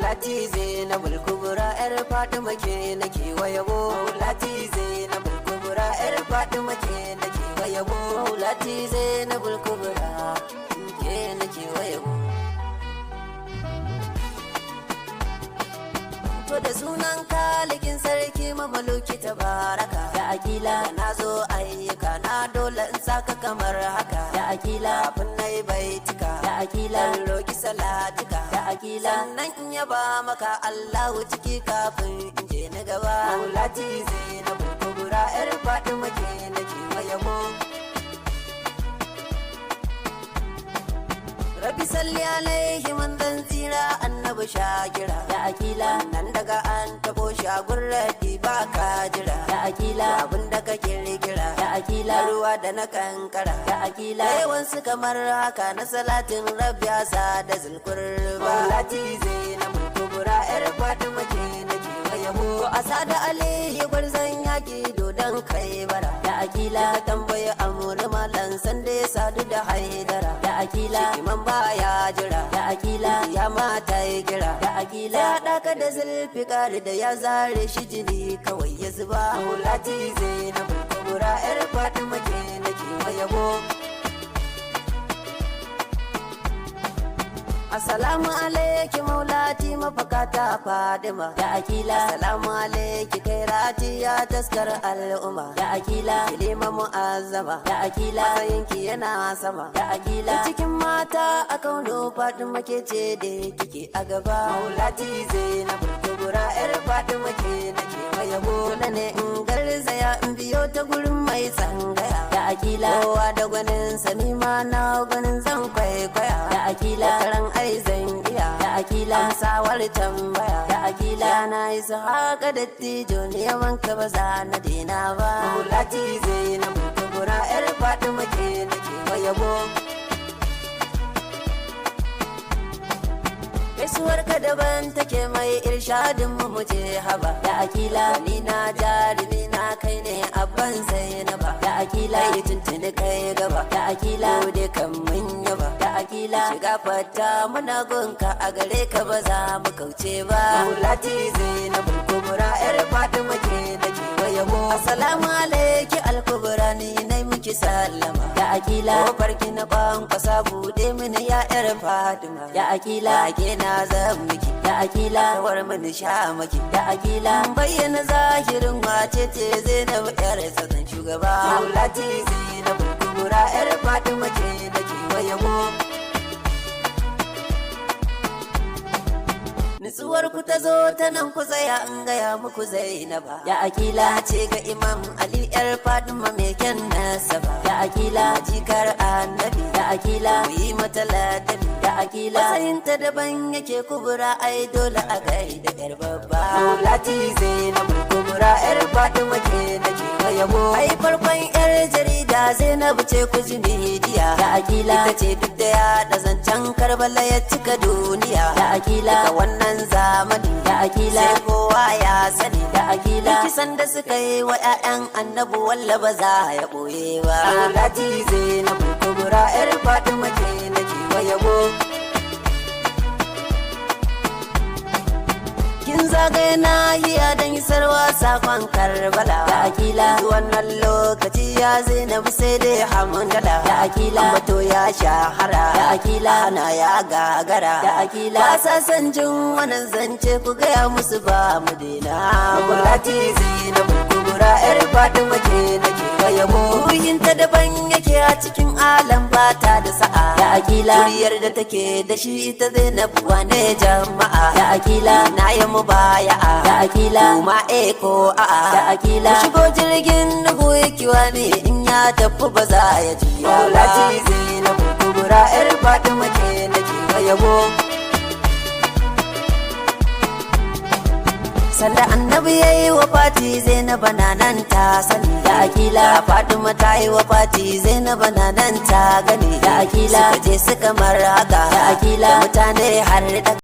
Maulati Zainabul Kubra yar Fatima ke nake wayabo. Maulati Zainabul Kubra yar Fatima ke nake wayabo. Maulati Zainabul Kubra ke nake wayabo. To da sunan kalikin sarki mamaluki tabaraka. Da akila na zo ayyuka na dole in saka kamar haka. Da akila abin nai baitika. Da akila roki salatika. Da akila sannan in yaba maka Allahu ciki kafin in je na gaba. Maulati Zainabul Kubra yar Fatima ke nake wayabo. Rabbi salli alaihi manzon tsira annabi shakira. Da akila nan daga an tabo shagun rabi ba ka jira. Da akila abin da ka kirkira. Da akila ruwa da na kankara. Da akila yawansu kamar haka na salatin rabbi asa da zulkurba. Maulati Zainabul Kubra yar Fatima ke nake wayabo. Asa da alaihi gwarzon yaki dodon kai bara. Da akila ka tambayi amuri malan sanda ya sadu da haidara. Da akila iman baya jira. Da akila ya mata ya gira. Da akila ya daka da zulfikar da ya zare shi jini kawai ya zuba. Maulati Zainabul Kubra yar Fatima ke nake wayabo. Assalamu alaiki maulati mafakata Fadima. Da akila assalamu alaiki kairati ya taskar al'umma. Da akila kilima mu'azzama. Da akila matsayinki yana sama. Da akila cikin mata a kauno Fatima ke ce da kike a gaba. Maulati Zainabul Kubra yar Fatima ke nake wayabo. Dole ne in garzaya in biyo ta gurin mai tsangaya. Da akila kowa da gwanin sani ma na gwanin zan kwaikwaya. Da akila karan zan iya. Da akila sawar tambaya. Da akila na isa haka dattijo ne yawanka ba za na dena ba. Maulati Zainabul Kubra yar Fatima ke nake wayabo. Gaisuwar ka daban take mai irshadin mu je haba. Da akila ni na jarumi na kai ne abban Zainaba. Da akila yi tuntuni kai gaba. Da akila dai kan mun yaba. Da akila shiga fata muna gonka a gare ka ba za mu kauce ba. Maulati Zainabul Kubra yar Fatima ke nake wayabo. Assalamu alaiki al-Kubra ni nai miki sallama. Da akila farki na kwankwasa bude mini ya yar Fatima. Da akila ke na zan miki. Da akila kawar mini sha maki. Da akila bayyana zahirin wace ce Zainab yar sasan shugaba. Maulati Zainabul Kubra yar Fatima ke nake wayabo. Nutsuwar ku ta zo ta nan ku tsaya in gaya muku Zainaba. Ya akila ce ga Imam Ali yar Fatima mai kyan nasaba. Ya akila jikar annabi. Ya akila ku yi mata ladabi. Da akila matsayinta daban yake kubura ai dole a gaida yar babba. Maulati Zainabul Kubra yar Fatima ke nake wayabo. Ai farkon yar jarida Zainabu ce ku ji midiya. Da akila ita ce duk da ya da zancen Karbala ya cika duniya. Da akila ga wannan zamani. Da akila sai kowa ya sani. Da akila kisan da suka yi wa 'ya'yan annabu walla ba za ya boye ba. Maulati Zainabul Kubra yar Fatima ke nake wayabo. Kin zagaye nahiya don isarwa sakon Karbala. Da akila wannan lokaci ya Zainabu sai dai hamdala. Da akila ambato ya shahara. Da akila na ya gagara. Da akila ba sa san jin wannan zance ku gaya musu ba mu dena. Maulati Zainabul Kubra yar Fatima ke nake wayabo. Ruhinta daban yake a cikin alam bata da sa'a. Da akila kuriyar da take da shi ita Zainabu wane jama'a. Da akila na yi mubaya'a. Da akila kuma ko a'a. Da akila shigo jirgin nuhu yakiwa ne in ya tafi ba za ya juya. Maulati Zainabul Kubra yar Fatima ke nake wayabo. Sanda annabi ya yi wa fati Zainaba na nan ta sani. Da akila Fatima ta yi wa fati Zainaba na nan ta gani. Da akila suka je suka maraka. Da akila mutane har da